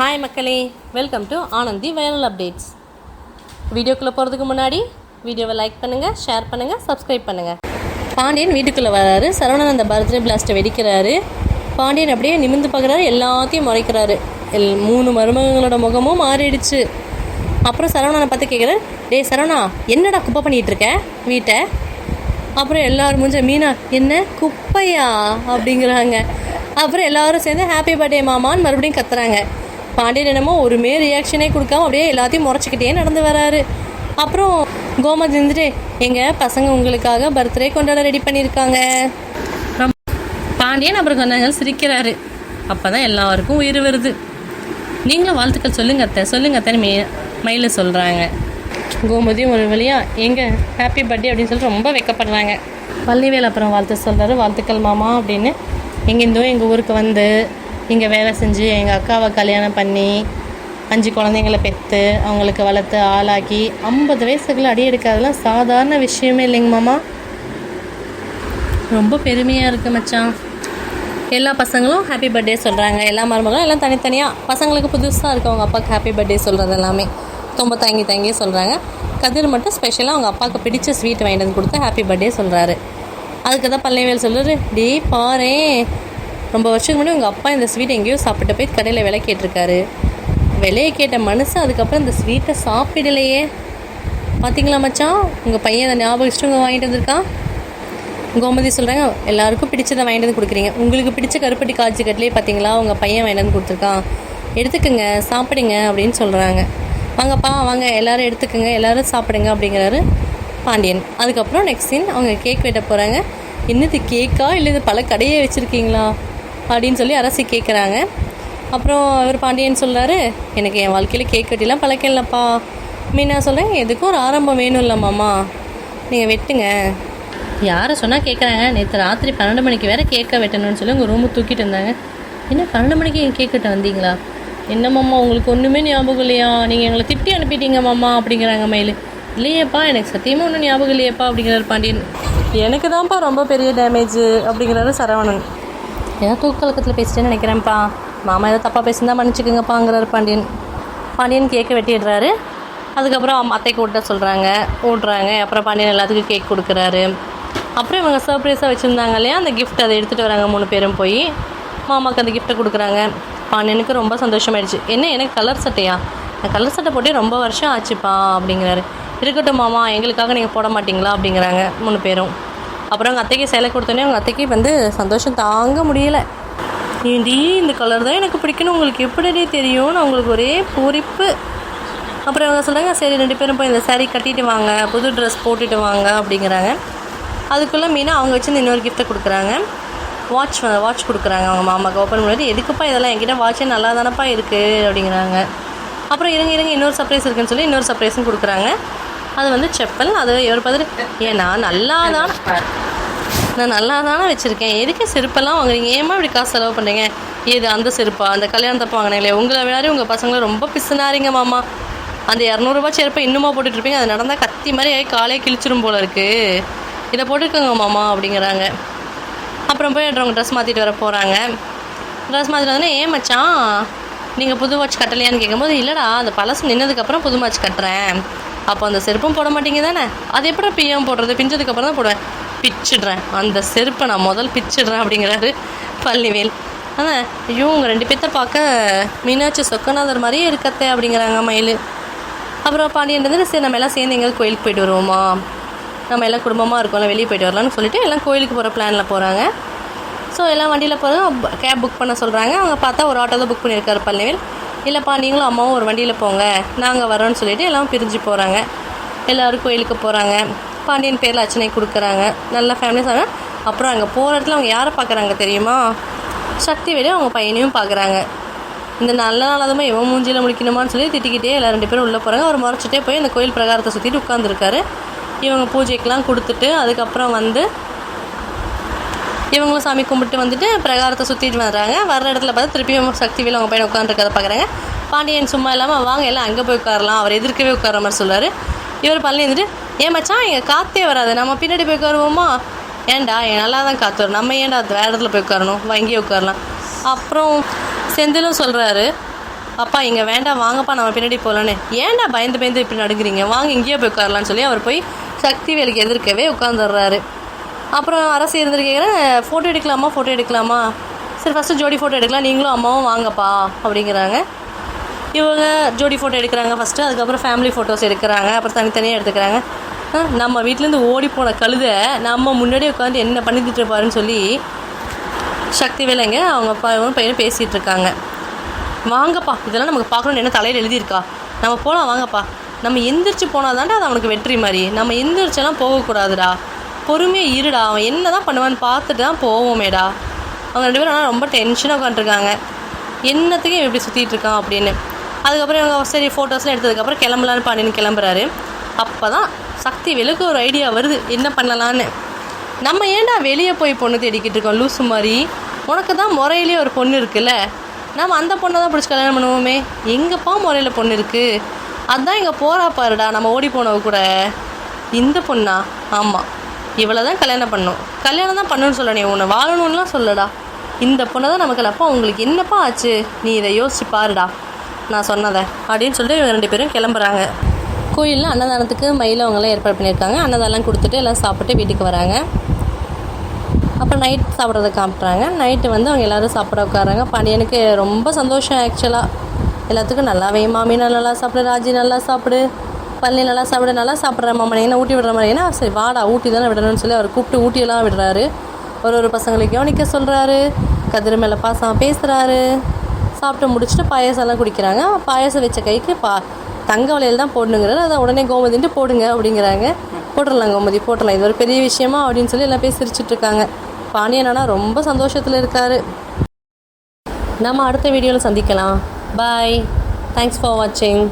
Hi மக்களே, welcome to Anandhi viral updates. வீடியோக்குள்ளே போகிறதுக்கு முன்னாடி வீடியோவை லைக் பண்ணுங்கள், ஷேர் பண்ணுங்கள், சப்ஸ்கிரைப் பண்ணுங்கள். பாண்டியன் வீட்டுக்குள்ளே வராரு. சரவணன் அந்த பர்த்டே பிளாஸ்ட்டை வெடிக்கிறாரு. பாண்டியன் அப்படியே நிமிர்ந்து பார்க்குறாரு, எல்லாத்தையும் முறைக்கிறாரு. 3 மருமகங்களோட முகமும் மாறிடுச்சு. அப்புறம் சரவணனை பார்த்து கேட்குறாரு, டே சரவணா, என்னடா குப்பை பண்ணிகிட்டு இருக்க வீட்டை? அப்புறம் எல்லோரும் முடிஞ்ச மீனா, என்ன குப்பையா அப்படிங்கிறாங்க. அப்புறம் எல்லோரும் சேர்ந்து ஹாப்பி பர்த்டே மாமான்னு மறுபடியும் கத்துறாங்க. பாண்டியன் என்னமோ ஒருமே ரியாக்ஷனே கொடுக்காம அப்படியே எல்லாத்தையும் முறைச்சிக்கிட்டே நடந்து வராரு. அப்புறம் கோமதி இருந்துட்டு, எங்கள் பசங்க உங்களுக்காக பர்த்டே கொண்டாட ரெடி பண்ணியிருக்காங்க. பாண்டியன் அப்புறம் கொஞ்சம் சிரிக்கிறாரு. அப்போ தான் எல்லாருக்கும் உயிர் வருது. நீங்களும் வாழ்த்துக்கள் சொல்லுங்க அத்தைன்னு மயில சொல்கிறாங்க. கோமதியும் ஒரு வழியாக எங்கே ஹாப்பி பர்த்டே அப்படின்னு சொல்லிட்டு ரொம்ப வெக்கப்படுறாங்க. பள்ளிவேல் அப்புறம் வாழ்த்து சொல்கிறாரு, வாழ்த்துக்கள் மாமா அப்படின்னு. எங்கேருந்தோ எங்கள் ஊருக்கு வந்து இங்கே வேலை செஞ்சு எங்கள் அக்காவை கல்யாணம் பண்ணி 5 குழந்தைங்களை பெற்று அவங்களுக்கு வளர்த்து ஆளாக்கி 50 வயசுக்குள்ளே அடி எடுக்காதெல்லாம் சாதாரண விஷயமே இல்லைங்க மாமா. ரொம்ப பெருமையாக இருக்குது மச்சான். எல்லா பசங்களும் ஹாப்பி பர்த்டே சொல்கிறாங்க. எல்லா மருமகளும் எல்லாம் தனித்தனியாக பசங்களுக்கு புதுசாக இருக்குது அவங்க அப்பாவுக்கு ஹாப்பி பர்த்டே சொல்கிறது எல்லாமே ரொம்ப தங்கி சொல்கிறாங்க. கதிர் மட்டும் ஸ்பெஷலாக அவங்க அப்பாவுக்கு பிடிச்ச ஸ்வீட் வாங்கிட்டு வந்து கொடுத்து ஹாப்பி பர்த்டே சொல்கிறாரு. அதுக்கு தான் பழனிவேல் சொல்கிறாரு, டே பாரு, ரொம்ப வருஷத்துக்கு முன்னாடி உங்கள் அப்பா இந்த ஸ்வீட் எங்கேயோ சாப்பிட்டு போய் கடையில் விலை கேட்டிருக்காரு. விலையை கேட்ட மனுஷன் அதுக்கப்புறம் இந்த ஸ்வீட்டை சாப்பிடலையே. பார்த்தீங்களா மச்சான், உங்கள் பையன் அதை ஞாபகம் உங்க வாங்கிட்டு வந்திருக்கான். கோமதி சொல்கிறாங்க, எல்லாருக்கும் பிடிச்சதை வாங்கிட்டு வந்து கொடுக்குறீங்க, உங்களுக்கு பிடிச்ச கருப்பட்டி காய்ச்சி கட்டிலே பார்த்தீங்களா உங்கள் பையன் வாங்கிட்டு வந்து கொடுத்துருக்கான், எடுத்துக்கோங்க சாப்பிடுங்க அப்படின்னு சொல்கிறாங்க. வாங்கப்பா வாங்க எல்லோரும் எடுத்துக்கோங்க, எல்லோரும் சாப்பிடுங்க அப்படிங்கிறாரு பாண்டியன். அதுக்கப்புறம் நெக்ஸ்ட் சீன் அவங்க கேக் வெட்ட போகிறாங்க. என்னது கேக்கா இல்லை இது பல கடையே வச்சுருக்கீங்களா அப்படின்னு சொல்லி அரசி கேட்குறாங்க. அப்புறம் அவர் பாண்டியன் சொல்கிறாரு, எனக்கு என் வாழ்க்கையில் கேக் வெட்டிலாம் பழக்கம் இல்லைப்பா. மீனா சொல்கிறேன், எதுக்கும் ஒரு ஆரம்பம் வேணும் இல்லை மாமா, நீங்கள் வெட்டுங்க. யாரை சொன்னால் கேட்குறாங்க. நேற்று ராத்திரி 12 மணிக்கு வேறு கேக்கை வெட்டணும்னு சொல்லி உங்கள் ரூமு தூக்கிட்டு இருந்தாங்க. என்ன 12 மணிக்கு என் கேக் வெட்ட வந்தீங்களா? என்ன மாமா உங்களுக்கு ஒன்றுமே ஞாபகம் இல்லையா? நீங்கள் எங்களை திட்டி அனுப்பிட்டீங்க மாமா அப்படிங்கிறாங்க மயில். இல்லையேப்பா, எனக்கு சத்தியமாக ஒன்றும் ஞாபகம் இல்லையேப்பா அப்படிங்கிறார் பாண்டியன். எனக்கு தான்ப்பா ரொம்ப பெரிய டேமேஜ் அப்படிங்கிறாரு சரவணன். ஏதோ தூக்கலக்கத்தில் பேசிட்டேன்னு நினைக்கிறேன்ப்பா, மாமா ஏதோ தப்பாக பேசியிருந்தா மன்னிச்சுக்குங்கப்பாங்கிறாரு பாண்டியன். பாண்டியன் கேக்கை வெட்டிடுறாரு. அதுக்கப்புறம் அத்தைக்கு ஊட்ட சொல்கிறாங்க, ஊட்டுறாங்க. அப்புறம் பாண்டியன் எல்லாத்துக்கும் கேக் கொடுக்குறாரு. அப்புறம் இவங்க சர்ப்ரைஸாக வச்சுருந்தாங்க இல்லையா அந்த கிஃப்ட், அதை எடுத்துகிட்டு வராங்க 3 பேரும் போய் மாமாவுக்கு அந்த கிஃப்ட்டை கொடுக்குறாங்க. பாண்டியனுக்கு ரொம்ப சந்தோஷமாயிடுச்சு. என்ன எனக்கு கலர் சட்டையா? நான் கலர் சட்டை போட்டு ரொம்ப வருஷம் ஆச்சுப்பா அப்படிங்கிறாரு. இருக்கட்டும் மாமா, எங்களுக்காக நீங்கள் போட மாட்டிங்களா அப்படிங்கிறாங்க 3 பேரும். அப்புறம் அவங்க அத்தைக்கு சேலை கொடுத்தோன்னே அவங்க அத்தைக்கு வந்து சந்தோஷம் தாங்க முடியலை. ஏண்டி இந்த கலர் தான் எனக்கு பிடிக்கணும், உங்களுக்கு எப்படி தெரியும், நான் உங்களுக்கு ஒரே பூரிப்பு. அப்புறம் அவங்க சொல்கிறாங்க, சரி 2 பேரும் போய் இந்த சாரீ கட்டிட்டு வாங்க, புது ட்ரெஸ் போட்டுட்டு வாங்க அப்படிங்கிறாங்க. அதுக்குள்ளே மீனா அவங்க வச்சு இன்னொரு கிஃப்ட்டை கொடுக்குறாங்க. வாட்ச் கொடுக்குறாங்க அவங்க மாமாவுக்கு. ஓப்பன் பண்ணி, எதுக்குப்பா இதெல்லாம், என்கிட்ட வாட்சே நல்லா தானப்பா இருக்குது அப்படிங்கிறாங்க. அப்புறம் இருங்க இன்னொரு சர்ப்ரைஸ் இருக்குன்னு சொல்லி இன்னொரு சர்ப்ரைஸும் கொடுக்குறாங்க. அது வந்து செப்பல். அது இவர் பார்த்துட்டு, நான் நல்லா தானே வச்சுருக்கேன், எதுக்கு செருப்பெல்லாம் வாங்குறீங்க, ஏமா இப்படி காசு செலவு பண்ணுறீங்க? ஏது அந்த செருப்பா? அந்த கல்யாணத்தப்போ வாங்கினீங்களே, உங்களை விளையாடி உங்கள் பசங்களை ரொம்ப பிசுனாரிங்க மாமா. அந்த 200 ரூபா செருப்பை இன்னுமா போட்டுட்ருப்பீங்க, அது நடந்தால் கத்தி மாதிரி ஆகி காலையே கிழிச்சிரும் போல இருக்குது, இதை போட்டுருக்கோங்க மாமா அப்படிங்கிறாங்க. அப்புறம் போய் அவங்க ட்ரெஸ் மாற்றிட்டு வர போகிறாங்க. ட்ரெஸ் மாற்றிட்டு வந்தோடனே, ஏன் மச்சான் நீங்கள் புது வாட்ச் கட்டலையான்னு கேட்கும்போது, இல்லைடா அந்த பழசு நின்னதுக்கப்புறம் புது வாட்ச் கட்டுறேன், அப்போ அந்த செருப்பும் போட மாட்டீங்க தானே, அது எப்படி பிஎம் போடுறது, பிஞ்சதுக்கப்புறம் தான் போடுவேன், பிச்சிடுறேன் அந்த செருப்பை, நான் முதல் பிச்சிடுறேன் அப்படிங்கிறாரு பழனிவேல். ஆனால் ஐயோ உங்கள் 2 பேர்த்த பார்க்க மீனாட்சி சொக்கநாதர் மாதிரியே இருக்கத்தே அப்படிங்கிறாங்க மயில். அப்புறம் பாண்டியன்றது, சரி நம்ம எல்லாம் சேர்ந்து எங்கேயாவது கோயிலுக்கு போயிட்டு வருவோமா, நம்ம எல்லாம் குடும்பமாக இருக்கோம்ல, வெளியே போயிட்டு வரலான்னு சொல்லிட்டு எல்லாம் கோயிலுக்கு போகிற பிளானில் போகிறாங்க. ஸோ எல்லாம் வண்டியில் போகிறோம். கேப் புக் பண்ண சொல்கிறாங்க. அவங்க பார்த்தா ஒரு ஆட்டோ தான் புக் பண்ணியிருக்காரு பழனிவேல். இல்லைப்பா நீங்களும் அம்மாவும் ஒரு வண்டியில் போங்க, நாங்கள் வரோன்னு சொல்லிவிட்டு எல்லாம் பிரிஞ்சு போகிறாங்க. எல்லோரும் கோயிலுக்கு போகிறாங்க. பாண்டியன் பேரில் அர்ச்சனை கொடுக்குறாங்க. நல்ல ஃபேமிலியாக சொன்னாங்க. அப்புறம் அங்கே போகிற இடத்துல அவங்க யாரை பார்க்குறாங்க தெரியுமா? சக்தி வேலையும் அவங்க பையனையும் பார்க்குறாங்க. இந்த நல்ல நாளாதமாக இவன் மூஞ்சியில் முடிக்கணுமான்னு சொல்லி திட்டிக்கிட்டே எல்லாம் 2 பேரும் உள்ளே போகிறாங்க. அவர் முறைச்சிட்டே போய் அந்த கோயில் பிரகாரத்தை சுற்றிட்டு உட்காந்துருக்காரு. இவங்க பூஜைக்கெலாம் கொடுத்துட்டு அதுக்கப்புறம் வந்து இவங்களும் சாமி கும்பிட்டு வந்துட்டு பிரகாரத்தை சுற்றிட்டு வர்றாங்க. வர்ற இடத்துல பார்த்து திருப்பியும் சக்தி வேலை அவங்க பையனை உட்காந்துருக்கதை பார்க்குறாங்க. பாண்டியன் சும்மா இல்லாமல் வாங்க எல்லாம் அங்கே போய் உட்காரலாம், அவர் எதிர்க்கவே உட்கார மாதிரி சொல்லுவார். இவர் பழனி இருந்துட்டு, ஏன் மச்சான் இங்கே காற்றே வராது, நம்ம பின்னாடி போய் உட்காருவோமா? ஏன்டா நல்லா தான் காற்று வரும், நம்ம ஏன்டா வேறு இடத்துல போய் உட்காரணும், இங்கேயே உட்காரலாம். அப்புறம் செந்திலும் சொல்கிறாரு, அப்பா இங்கே வேண்டாம் வாங்கப்பா நம்ம பின்னாடி போகலான்னு. ஏன்டா பயந்து பயந்து இப்படி நடுங்குறீங்க, வாங்க இங்கேயே போய் உட்காரலான்னு சொல்லி அவர் போய் சக்திவேலுக்கு எதிர்க்கவே உட்காந்துடுறாரு. அப்புறம் அரசு இருந்து கேட்குறேன், ஃபோட்டோ எடுக்கலாமா, சரி ஃபஸ்ட்டு ஜோடி ஃபோட்டோ எடுக்கலாம், நீங்களும் அம்மாவும் வாங்கப்பா அப்படிங்கிறாங்க. இவங்க ஜோடி ஃபோட்டோ எடுக்கிறாங்க ஃபஸ்ட்டு, அதுக்கப்புறம் ஃபேமிலி ஃபோட்டோஸ் எடுக்கிறாங்க, அப்புறம் தனித்தனியாக எடுத்துக்கிறாங்க. நம்ம வீட்டிலேருந்து ஓடி போன கழுதை நம்ம முன்னாடியே உட்காந்து என்ன பண்ணிட்டு இருப்பாருன்னு சொல்லி சக்திவேலைங்க அவங்க பையனும் பேசிகிட்டு இருக்காங்க. வாங்கப்பா இதெல்லாம் நமக்கு பார்க்கணுன்னு என்ன தலையில் எழுதியிருக்கா, நம்ம போகலாம் வாங்கப்பா, நம்ம எந்திரிச்சு போனால் தான்டா அது அவனுக்கு வெற்றி மாதிரி, நம்ம எந்திரிச்செல்லாம் போகக்கூடாதுடா, பொறுமையாக இருடா, அவன் என்ன தான் பண்ணுவான்னு பார்த்துட்டு தான் போவோமேடா. அவங்க 2 பேரும் ஆனால் ரொம்ப டென்ஷனாக உட்காந்துருக்காங்க, என்னத்துக்கு இப்படி சுற்றிட்டு இருக்கான் அப்படின்னு. அதுக்கப்புறம் இவங்க சரி ஃபோட்டோஸ்லாம் எடுத்ததுக்கப்புறம் கிளம்பலான்னு பாண்டியன் கிளம்புறாரு. அப்போ தான் சக்திவேலுக்கு ஒரு ஐடியா வருது என்ன பண்ணலான்னு. நம்ம ஏன்டா வெளியே போய் பொண்ணு தேடிக்கிட்டு இருக்கோம் லூசு மாதிரி, உனக்கு தான் முறையிலே ஒரு பொண்ணு இருக்குல்ல, நம்ம அந்த பொண்ணை தான் பிடிச்சி கல்யாணம் பண்ணுவோமே, எங்கப்பா முறையில் பொண்ணு இருக்குது, அதுதான் இங்கே போகிறா பாருடா நம்ம ஓடி போனவ கூட, இந்த பொண்ணா, ஆமாம் இவ்வளோ தான் கல்யாணம் தான் பண்ணணும்னு சொல்லணே, உன்னை வாழணும்லாம் சொல்லடா, இந்த பொண்ணை தான் நமக்கு. அப்பா உங்களுக்கு என்னப்பா ஆச்சு, நீ இதை யோசிச்சு பாருடா நான் சொன்னதை அப்படின்னு சொல்லிட்டு இவங்க 2 பேரும் கிளம்புறாங்க. கோயிலில் அன்னதானத்துக்கு மயில அவங்களாம் ஏற்பாடு பண்ணியிருக்காங்க. அன்னதானம் கொடுத்துட்டு எல்லாம் சாப்பிட்டு வீட்டுக்கு வராங்க. அப்புறம் நைட் சாப்பிட்றத காமிட்றாங்க. நைட்டு அவங்க எல்லோரும் சாப்பிட உட்காராங்க. பாண்டியனுக்கு ரொம்ப சந்தோஷம் ஆக்சுவலாக. எல்லாத்துக்கும் நல்லாவே மாமி நல்லா சாப்பிடு, ராஜி நல்லா சாப்பிடு, பழனி நல்லா சாப்பிடு, நல்லா சாப்பிட்ற மாமனை என்ன ஊட்டி விடுற மாதிரி, ஏன்னா சரி வாடா ஊட்டி தானே விடணும்னு சொல்லி அவர் கூப்பிட்டு ஊட்டியெல்லாம் விடுறாரு. ஒரு பசங்களுக்கு கவனிக்க சொல்கிறாரு, கதிர் மேலே பாசம் பேசுகிறாரு. சாப்பிட்டு முடிச்சுட்டு பாயசம்லாம் குடிக்கிறாங்க. பாயசம் வச்ச கைக்கு தங்க வளையல் தான் போடணுங்கிறாரு. அதை உடனே கோமதின்ட்டு போடுங்க அப்படிங்கிறாங்க. போட்டுடலாம் கோமதி போட்டுடலாம், இது ஒரு பெரிய விஷயமா அப்படின்னு சொல்லி எல்லாம் பேசி சிரிச்சிட்ருக்காங்க. பாண்டியனா ரொம்ப சந்தோஷத்தில் இருக்கார். நம்ம அடுத்த வீடியோவில் சந்திக்கலாம். பாய், தேங்க்ஸ் ஃபார் வாட்சிங்.